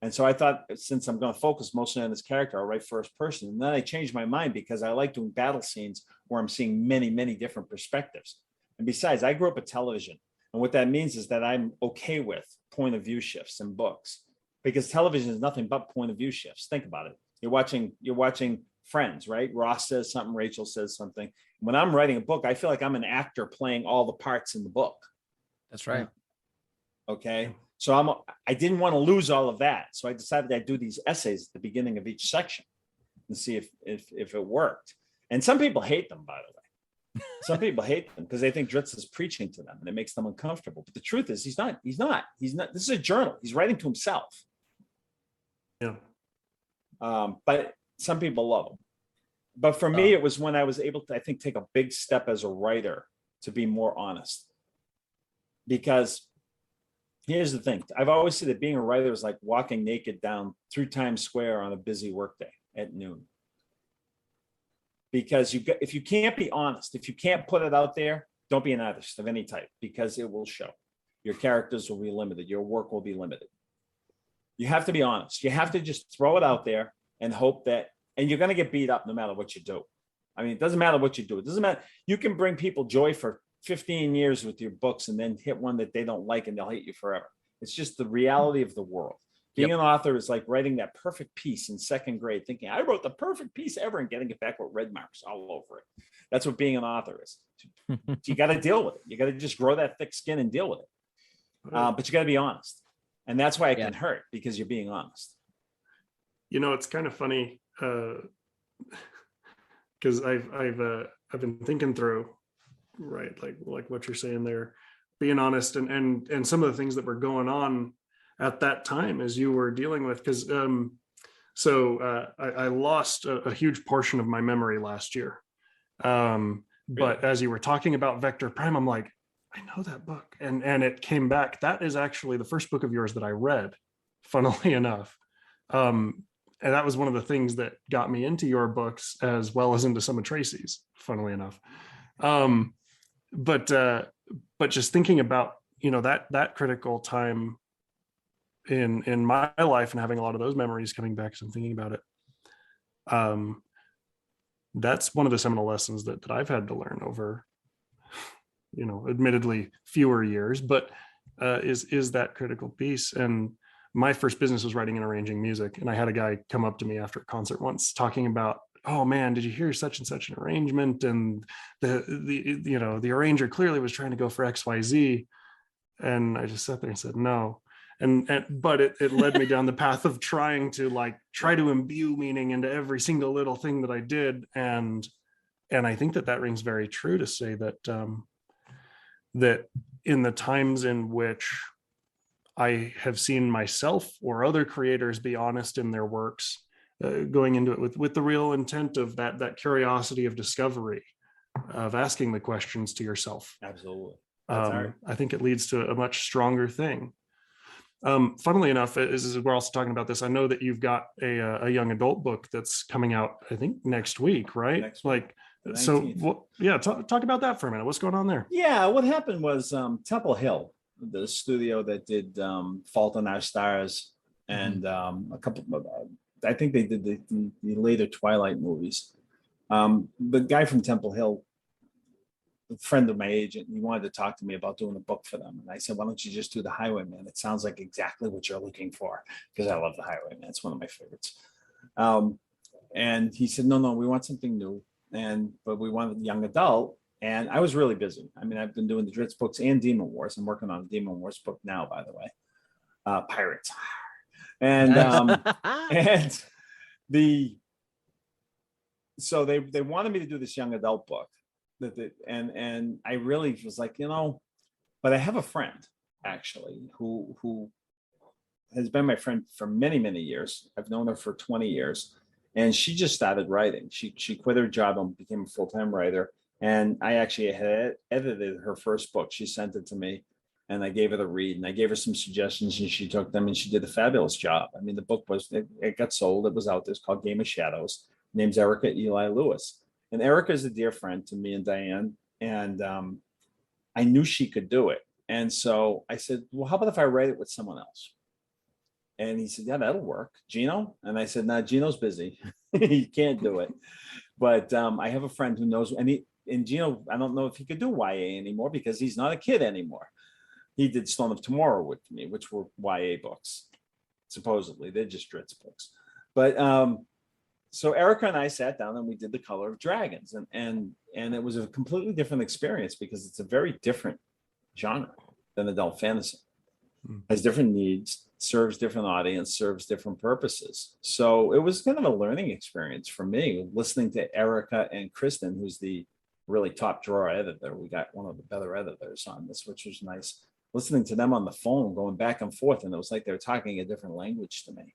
And so I thought, since I'm going to focus mostly on this character, I'll write first person. And then I changed my mind, because I like doing battle scenes where I'm seeing many, many different perspectives. And besides, I grew up with television. And what that means is that I'm okay with point of view shifts in books, because television is nothing but point of view shifts. Think about it. You're watching Friends, right? Ross says something, Rachel says something. When I'm writing a book, I feel like I'm an actor playing all the parts in the book. That's right. Okay. So I didn't want to lose all of that. So I decided I'd do these essays at the beginning of each section and see if it worked. And some people hate them, by the way. Some people hate them because they think Dritz is preaching to them and it makes them uncomfortable. But the truth is he's not. This is a journal. He's writing to himself. Yeah. But some people love him. But for me, it was when I was able to, I think, take a big step as a writer to be more honest. Because here's the thing. I've always said that being a writer is like walking naked down through Times Square on a busy workday at noon. Because if you can't be honest, if you can't put it out there, don't be an artist of any type, because it will show. Your characters will be limited. Your work will be limited. You have to be honest. You have to just throw it out there and hope that, and you're going to get beat up no matter what you do. I mean, it doesn't matter what you do. It doesn't matter. You can bring people joy for 15 years with your books and then hit one that they don't like and they'll hate you forever. It's just the reality of the world. Being an author is like writing that perfect piece in second grade, thinking I wrote the perfect piece ever and getting it back with red marks all over it. That's what being an author is. You got to deal with it. You got to just grow that thick skin and deal with it. But you got to be honest. And that's why it can hurt, because you're being honest. It's kind of funny because I've been thinking through, right, like what you're saying there, being honest and some of the things that were going on at that time as you were dealing with, because I lost a huge portion of my memory last year. But as you were talking about Vector Prime, I'm like, I know that book, and it came back. That is actually the first book of yours that I read, funnily enough. And that was one of the things that got me into your books, as well as into some of Tracy's, funnily enough. But just thinking about, that critical time in my life and having a lot of those memories coming back as I'm thinking about it. That's one of the seminal lessons that I've had to learn over, admittedly fewer years, but is that critical piece. And my first business was writing and arranging music. And I had a guy come up to me after a concert once talking about, oh man, did you hear such and such an arrangement? And the arranger clearly was trying to go for XYZ. And I just sat there and said, no. But it led me down the path of trying to try to imbue meaning into every single little thing that I did. And I think that rings very true to say that, that in the times in which I have seen myself or other creators be honest in their works, going into it with the real intent of that curiosity of discovery, of asking the questions to yourself. Absolutely. I think it leads to a much stronger thing. Funnily enough, as we're also talking about this, I know that you've got a young adult book that's coming out, I think next week, right? Next week. So talk about that for a minute. What's going on there? Yeah, what happened was Temple Hill, the studio that did Fault in Our Stars and a couple of, I think they did the later Twilight movies. The guy from Temple Hill, a friend of my agent, he wanted to talk to me about doing a book for them. And I said, why don't you just do The Highwayman? It sounds like exactly what you're looking for, because I love The Highwayman. It's one of my favorites. And he said, no, we want something new. But we wanted young adult. And I was really busy. I mean, I've been doing the Dritz books and Demon Wars. I'm working on a Demon Wars book now, by the way. Pirates. And Nice. and so they wanted me to do this young adult book and I really was like, but I have a friend actually who has been my friend for many, many years. I've known her for 20 years and she just started writing. She quit her job and became a full-time writer. And I actually had edited her first book. She sent it to me and I gave her the read and I gave her some suggestions and she took them and she did a fabulous job. I mean, the book it got sold. It was out there. It's called Game of Shadows. Name's Erika Lewis. And Erika is a dear friend to me and Diane. And I knew she could do it. And so I said, well, how about if I write it with someone else? And he said, yeah, that'll work. Gino? And I said, nah, Gino's busy. He can't do it. But I have a friend who knows, and Gino, I don't know if he could do YA anymore because he's not a kid anymore. He did Stone of Tomorrow with me, which were YA books. Supposedly, they're just Dritz books. But so Erika and I sat down and we did The Color of Dragons. And it was a completely different experience because it's a very different genre than adult fantasy. Has different needs, serves different audience, serves different purposes. So it was kind of a learning experience for me, listening to Erika and Kristen, who's the really top drawer editor. We got one of the better editors on this, which was nice. Listening to them on the phone, going back and forth, and it was like they were talking a different language to me.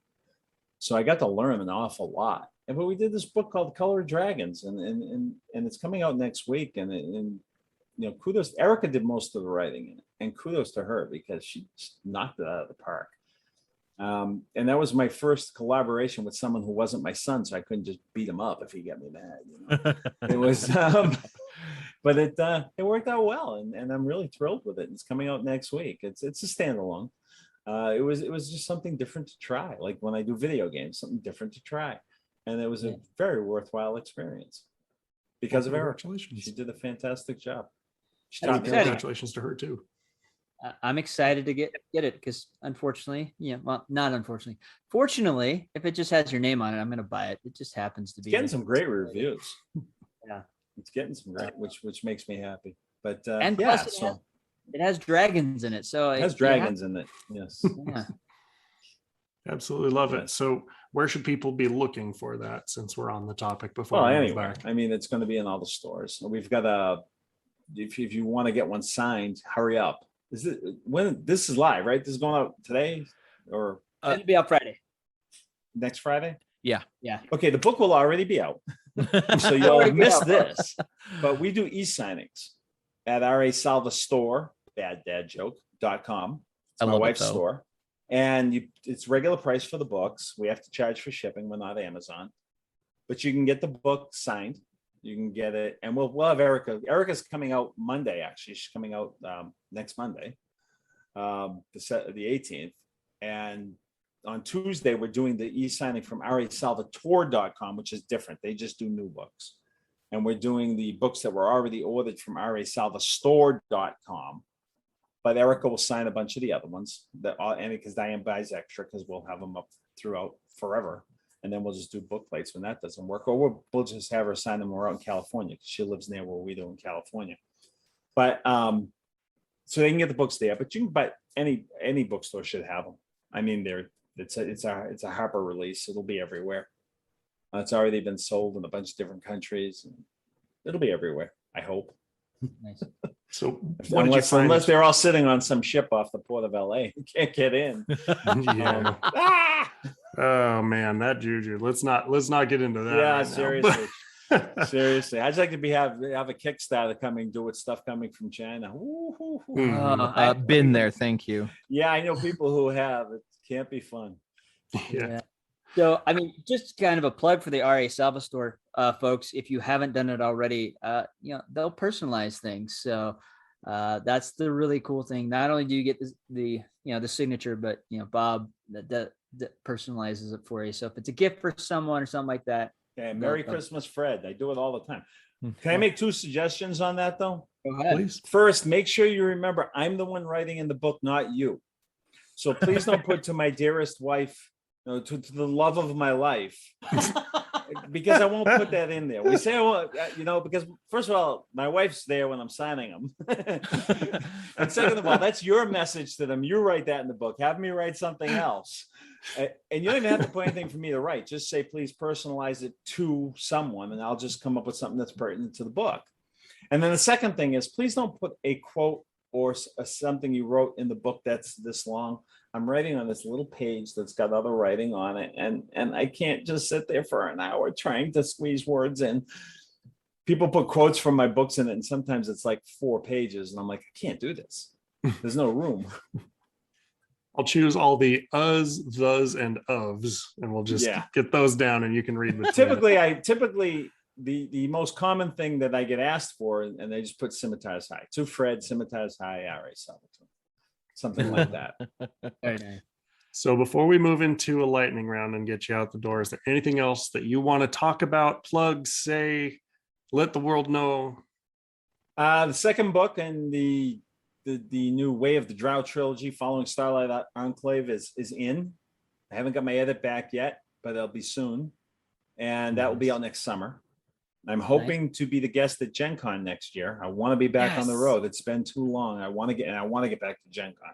So I got to learn an awful lot. But we did this book called Color of Dragons, and it's coming out next week. And kudos. Erika did most of the writing in it, and kudos to her because she just knocked it out of the park. And that was my first collaboration with someone who wasn't my son, so I couldn't just beat him up if he got me mad. It was, but it worked out well, and I'm really thrilled with it. It's coming out next week. It's a standalone. It was just something different to try. Like when I do video games, something different to try, and it was a very worthwhile experience because of Erika. Congratulations. She did a fantastic job. Congratulations to her too. I'm excited to get it because unfortunately, not unfortunately. Fortunately, if it just has your name on it, I'm going to buy it. It just happens to be getting some great reviews. Yeah, it's getting some great, which makes me happy. But and plus it has dragons in it, so it has dragons in it. Yes. Yeah. Absolutely love it. So where should people be looking for that since we're on the topic before we move anyway, back? I mean, it's going to be in all the stores. We've got if you want to get one signed, hurry up. When this is live, right? This is going out today or it'll be out Friday. Next Friday? Yeah. Okay, the book will already be out. So you'll miss this. But we do e-signings at RA Salva store, baddadjoke.com. It's my wife's store. And it's regular price for the books. We have to charge for shipping. We're not Amazon. But you can get the book signed. You can get it. And we'll have Erika. Erika's coming out Monday, actually. She's coming out next Monday, the 18th. And on Tuesday, we're doing the e-signing from rasalvatore.com, which is different. They just do new books. And we're doing the books that were already ordered from rasalvastore.com. But Erika will sign a bunch of the other ones and because Diane buys extra because we'll have them up throughout forever. And then we'll just do book plates when that doesn't work. Or we'll just have her sign them when we're out in California because she lives near where we do in California. But so they can get the books there. But you can buy any bookstore should have them. I mean, it's a Harper release. It'll be everywhere. It's already been sold in a bunch of different countries. And it'll be everywhere, I hope. Nice. So unless they're all sitting on some ship off the port of LA, you can't get in. Yeah. Oh man, that juju. Let's not get into that. Yeah, right seriously. Seriously. I'd like to have a Kickstarter coming, do with stuff coming from China. I've been there, thank you. Yeah, I know people who have. It can't be fun. Yeah. So, I mean, just kind of a plug for the RA Salva store, folks. If you haven't done it already, they'll personalize things. So that's the really cool thing. Not only do you get the signature, but Bob that personalizes it for you. So if it's a gift for someone or something like that. Okay, Merry Christmas, Fred. I do it all the time. Can I make 2 suggestions on that though? Go ahead. Please. First, make sure you remember I'm the one writing in the book, not you. So please don't put to my dearest wife, to the love of my life, because I won't put that in there. We say, because first of all, my wife's there when I'm signing them. And second of all, that's your message to them. You write that in the book. Have me write something else. And you don't even have to put anything for me to write. Just say, please personalize it to someone, and I'll just come up with something that's pertinent to the book. And then the second thing is, please don't put a quote or something you wrote in the book that's this long. I'm writing on this little page that's got other writing on it, and I can't just sit there for an hour trying to squeeze words in. People put quotes from my books in it, and sometimes it's like 4 pages, and I'm like, I can't do this. There's no room. I'll choose all the us, thus, and ofs, and we'll just get those down, and you can read with Typically, the most common thing that I get asked for, and they just put Scimitars High. To Fred, Scimitars High, Ari Salvatore. Something like that. Very nice. So before we move into a lightning round and get you out the door, is there anything else that you want to talk about, plug, say, let the world know? The second book and the new Way of the Drow trilogy following Starlight Enclave is in. I haven't got my edit back yet, but it'll be soon. And that will be out next summer. I'm hoping to be the guest at Gen Con next year. I want to be back on the road. It's been too long. I want to get back to Gen Con.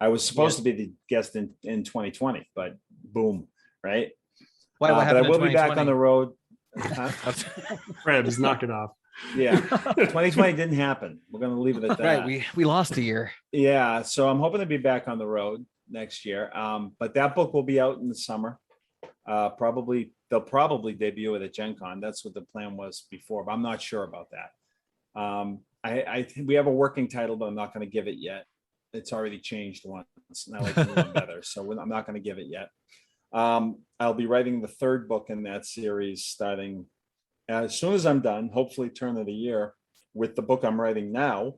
I was supposed to be the guest in 2020, but boom, right? Why? What but I happened will in be back on the road. Fred, just knock it off. Yeah, 2020 didn't happen. We're going to leave it at that. Right, we lost a year. Yeah, so I'm hoping to be back on the road next year. But that book will be out in the summer. They'll probably debut it at Gen Con. That's what the plan was before, but I'm not sure about that. I think we have a working title, but I'm not going to give it yet. It's already changed once, and I like the new one better, so I'm not going to give it yet. I'll be writing the third book in that series starting as soon as I'm done, hopefully turn of the year, with the book I'm writing now,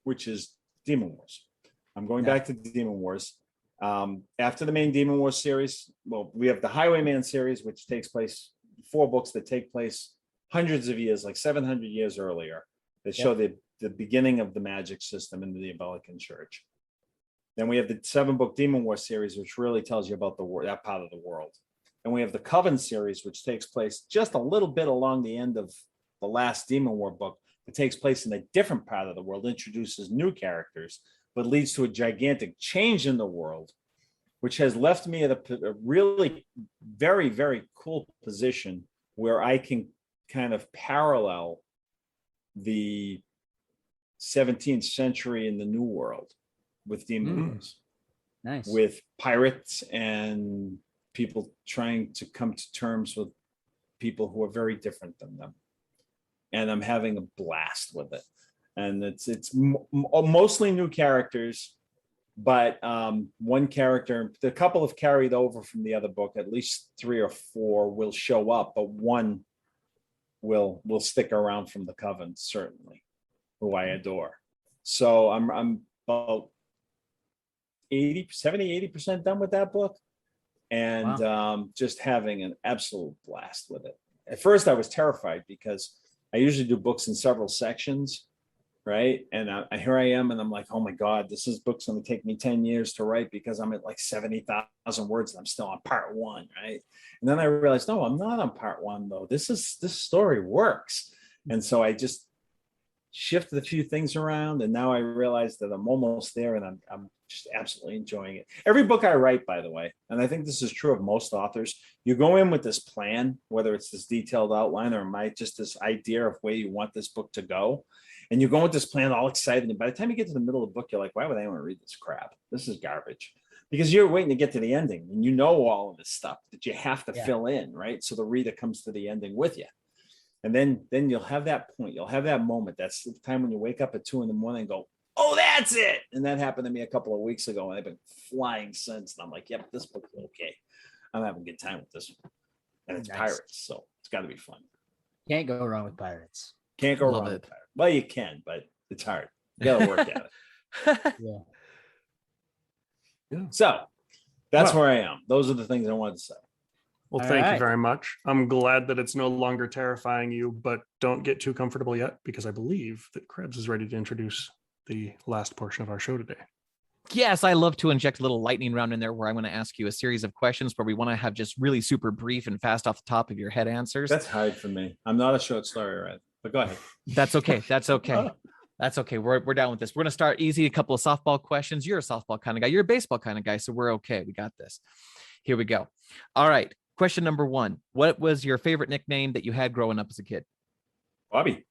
which is Demon Wars. I'm going back to Demon Wars. After the main Demon Wars series, well, we have the Highwayman series, which takes place, 4 books that take place hundreds of years, like 700 years earlier, that show the beginning of the magic system in the Abelican Church. Then we have the 7-book Demon Wars series, which really tells you about that part of the world. And we have the Coven series, which takes place just a little bit along the end of the last Demon War book. It takes place in a different part of the world, introduces new characters, but leads to a gigantic change in the world, which has left me at a really very, very cool position where I can kind of parallel the 17th century in the New World with Demon Wars. Nice. With pirates and people trying to come to terms with people who are very different than them. And I'm having a blast with it. And it's mostly new characters, but one character, a couple have carried over from the other book. At least 3 or 4 will show up, but one will stick around from the Coven, certainly, who I adore. So I'm about 80% done with that book, and just having an absolute blast with it. At first I was terrified because I usually do books in several sections, right? And here I am, and I'm like, oh my God, this book's going to take me 10 years to write because I'm at like 70,000 words and I'm still on part 1, right? And then I realized, no, I'm not on part 1 though. This story works. And so I just shifted a few things around, and now I realize that I'm almost there, and I'm just absolutely enjoying it. Every book I write, by the way, and I think this is true of most authors, you go in with this plan, whether it's this detailed outline or just this idea of where you want this book to go. And you go with this plan all excited. And by the time you get to the middle of the book, you're like, why would anyone read this crap? This is garbage. Because you're waiting to get to the ending, and you know all of this stuff that you have to fill in, right? So the reader comes to the ending with you. And then you'll have that point. You'll have that moment. That's the time when you wake up at 2 a.m. and go, oh, that's it. And that happened to me a couple of weeks ago, and I've been flying since. And I'm like, yep, this book's okay. I'm having a good time with this one. And it's pirates, so it's got to be fun. Can't go wrong with pirates. Can't go wrong with pirates. Well, you can, but it's hard. You got to work at it. Yeah. So that's where I am. Those are the things I wanted to say. Well, thank you very much. I'm glad that it's no longer terrifying you, but don't get too comfortable yet, because I believe that Krebs is ready to introduce the last portion of our show today. Yes, I love to inject a little lightning round in there where I'm going to ask you a series of questions where we want to have just really super brief and fast off the top of your head answers. That's hard for me. I'm not a short story writer, but go ahead. That's okay. That's okay. That's okay. We're down with this. We're gonna start easy. A couple of softball questions. You're a softball kind of guy. You're a baseball kind of guy, so we're okay. We got this. Here we go. All right. Question number 1. What was your favorite nickname that you had growing up as a kid? Bobby.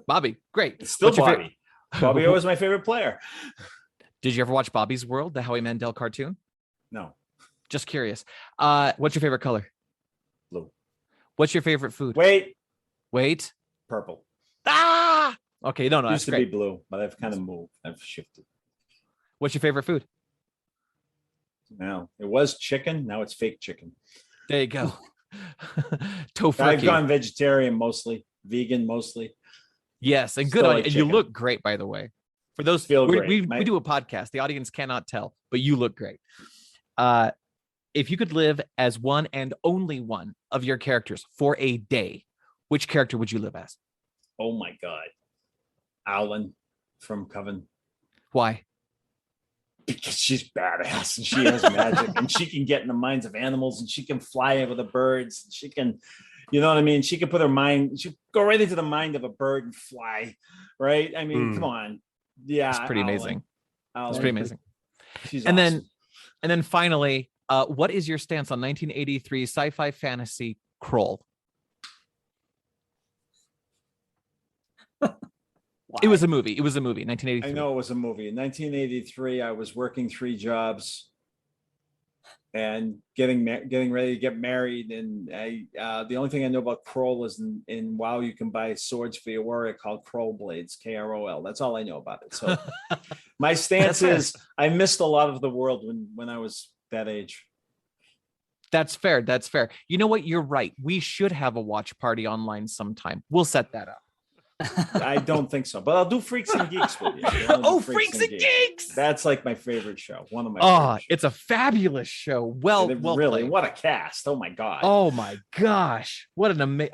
Bobby. Great. It's still What's your Bobby. Bobby was my favorite player. Did you ever watch Bobby's World, the Howie Mandel cartoon? No. Just curious. What's your favorite color? Blue. What's your favorite food? Wait. Purple. Ah! Okay, no, Used that's to great. be blue, but I've kind of moved. I've shifted. What's your favorite food? Now it was chicken. Now it's fake chicken. There you go. Tofu. I've gone vegetarian mostly, vegan mostly. Yes, and good Still on like you. And you chicken. look great, by the way. For those, Feel we great. do a podcast. The audience cannot tell, but you look great. If you could live as one and only one of your characters for a day, which character would you live as? Oh my God. Owlin from Coven. Why? Because she's badass and she has magic and she can get in the minds of animals and she can fly over the birds. And she can, you know what I mean? She can put her mind, she go right into the mind of a bird and fly. Right. I mean, come on. Yeah. It's pretty amazing. It's pretty amazing. She's and awesome. then finally, what is your stance on 1983 sci-fi fantasy Kroll? It was a movie. 1983. I know it was a movie. In 1983, I was working 3 jobs and getting ready to get married. And the only thing I know about Kroll is in WoW, you can buy swords for your warrior called Kroll blades, Krol. That's all I know about it. So my stance is I missed a lot of the world when I was that age. That's fair. That's fair. You know what? You're right. We should have a watch party online sometime. We'll set that up. I don't think so, but I'll do Freaks and Geeks with you. Oh, Freaks and Geeks! That's like my favorite show. One of my favorite shows. It's a fabulous show. Well really, played. what a cast. Oh my God. Oh my gosh. What an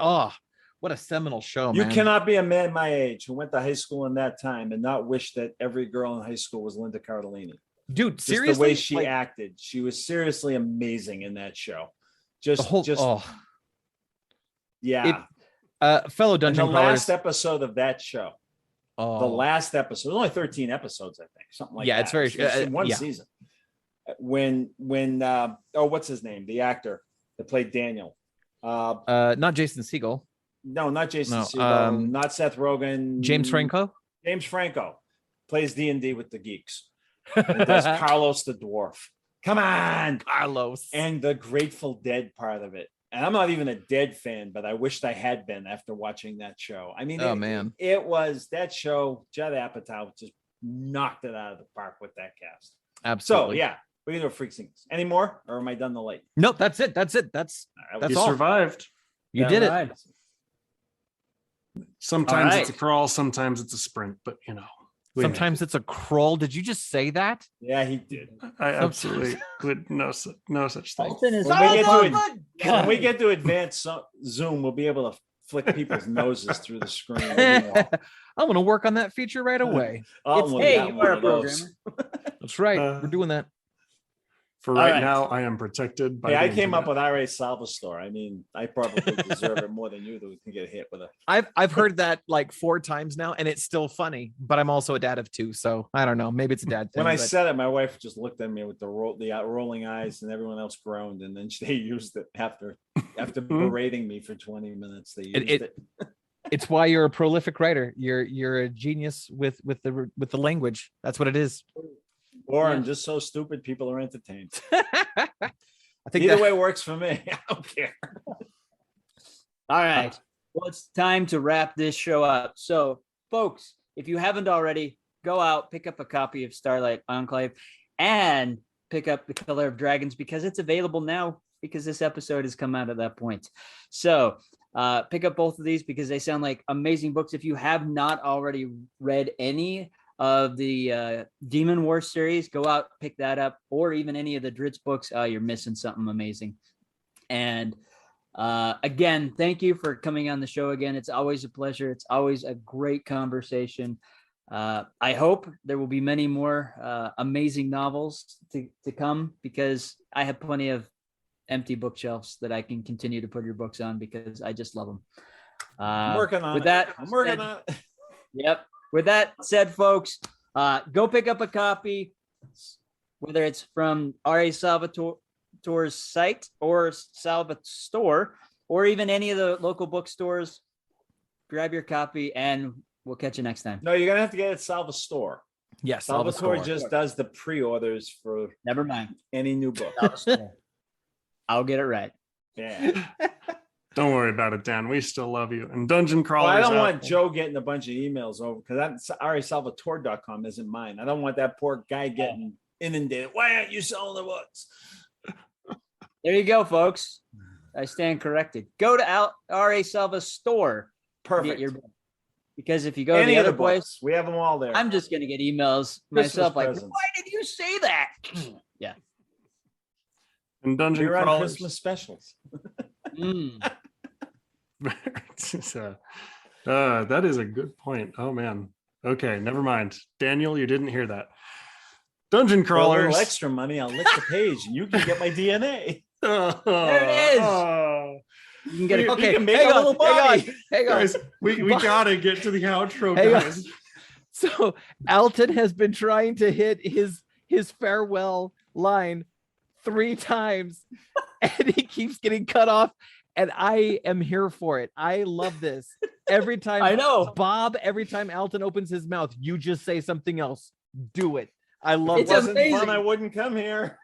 what a seminal show, you man. Cannot be a man my age who went to high school in that time and not wish that every girl in high school was Linda Cardellini. Dude, just seriously, the way she acted, she was seriously amazing in that show. Yeah. Fellow dungeon the crawlers. last episode of that show. The last episode, only 13 episodes, I think, something like that. Yeah, it's very one season. When what's his name? The actor that played Daniel. Not Jason Segel. No, not Jason Segel. Not Seth Rogen. James Franco. James Franco plays D&D with the Geeks. And does Carlos the Dwarf. Come on, Carlos. And the Grateful Dead part of it. And I'm not even a Dead fan, but I wished I had been after watching that show. I mean, it was that show. Judd Apatow just knocked it out of the park with that cast. Absolutely. So yeah, we're gonna do Freaks and Geeks. Any more, or am I done the late? Nope, that's it. That's you all. Survived. You did it. Sometimes it's a crawl, sometimes it's a sprint, but you know. Sometimes it's a crawl. Did you just say that? Yeah, he did. I absolutely would no such thing. When we get to advanced Zoom, we'll be able to flick people's noses through the screen. I'm going to work on that feature right away. Hey, you are a programmer. That's right. We're doing that. For right now, I am protected by. I came up with IRA Salvastor. I mean, I probably deserve it more than you do to get hit with it. I've heard that like 4 times now, and it's still funny. But I'm also a dad of 2, so I don't know. Maybe it's a dad thing. When I said it, my wife just looked at me with the rolling eyes, and everyone else groaned. And then they used it after berating me for 20 minutes. They used it. It's why you're a prolific writer. You're a genius with the language. That's what it is. Or I'm just so stupid, people are entertained. I think either way works for me. I don't care. All right. Well, it's time to wrap this show up. So, folks, if you haven't already, go out, pick up a copy of Starlight Enclave, and pick up The Color of Dragons because it's available now because this episode has come out at that point. So, pick up both of these because they sound like amazing books. If you have not already read any of the Demon War series, go out, pick that up, or even any of the Dritz books. You're missing something amazing. And again, thank you for coming on the show again. It's always a pleasure. It's always a great conversation. I hope there will be many more amazing novels to come because I have plenty of empty bookshelves that I can continue to put your books on because I just love them. I'm working on with that. I'm working on it. Yep. with that said, folks, go pick up a copy, whether it's from R.A. Salvatore's site or Salvatore, or even any of the local bookstores. Grab your copy, and we'll catch you next time. No, you're gonna have to get it at Salvatore. Yes, Salvatore just does the pre-orders for Never mind. any new book. I'll get it right. Yeah. Don't worry about it, Dan. We still love you. And Dungeon Well, Crawlers. I don't want Joe getting a bunch of emails over because that's RASalvatore.com isn't mine. I don't want that poor guy getting inundated. Why aren't you selling the books? There you go, folks. I stand corrected. Go to R.A. Salva store. Perfect. Get your book. Because if you go Any to the other books, place, we have them all there. I'm just going to get emails Christmas myself like, presents. why did you say that? Yeah. And Dungeon You're on Crawlers. Christmas specials. So, that is a good point. Oh man. Okay, never mind. Daniel, you didn't hear that. Dungeon For a Crawlers. little extra money, I'll lick the page. You can get my DNA. Oh, There it is. oh. You can get it. You Okay, can make hang a on, little body. hang on. Guys, we gotta get to the outro, Hang on. guys. So Alton has been trying to hit his farewell line 3 times, and he keeps getting cut off. And I am here for it. I love this. Every time I know. Bob, every time Alton opens his mouth, you just say something else. Do it. I love If It's it it. wasn't amazing. fun, I wouldn't come here.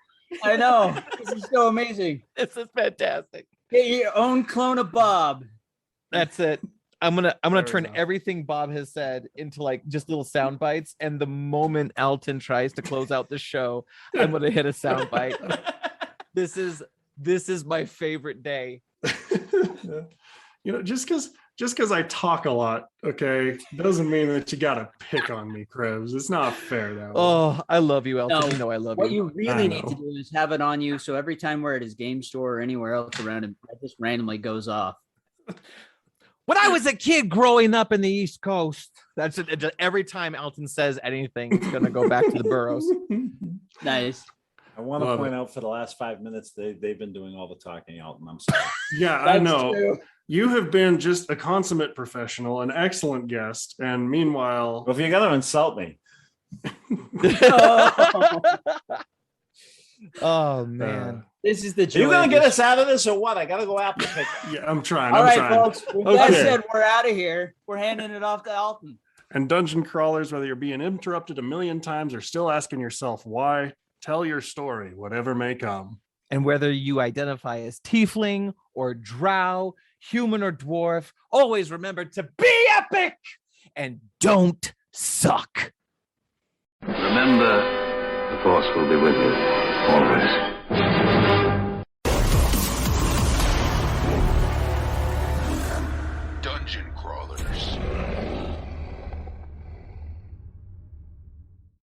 I know. This is so amazing. This is fantastic. Get your own clone of Bob. That's it. I'm gonna There we turn go. everything Bob has said into like just little sound bites. And the moment Alton tries to close out the show, I'm gonna hit a sound bite. This is my favorite day. You know, just because I talk a lot, okay, doesn't mean that you gotta pick on me, Krebs. It's not fair that way. Oh, I love you, Alton. No, You know I love What you. you really need to do is have it on you. So every time we're at his game store or anywhere else around him, it just randomly goes off. When I was a kid growing up in the East Coast, that's it. Every time Alton says anything, it's gonna go back to the Burrows. Nice. I want to Love point it. out for the last 5 minutes, they've been doing all the talking out, and I'm sorry. Yeah, I That's know. true. You have been just a consummate professional, an excellent guest, and meanwhile, Well, if you're going to insult me, Oh man. This is the are joy. you going of to get this. us out of this or what? I got to go apple pick. yeah, I'm trying. All I'm right, trying. folks. With that Okay. said, we're out of here. We're handing it off to Alton. And Dungeon Crawlers, whether you're being interrupted a million times or still asking yourself why, tell your story, whatever may come. And whether you identify as tiefling or drow, human or dwarf, always remember to be epic and don't suck. Remember, the Force will be with you, always.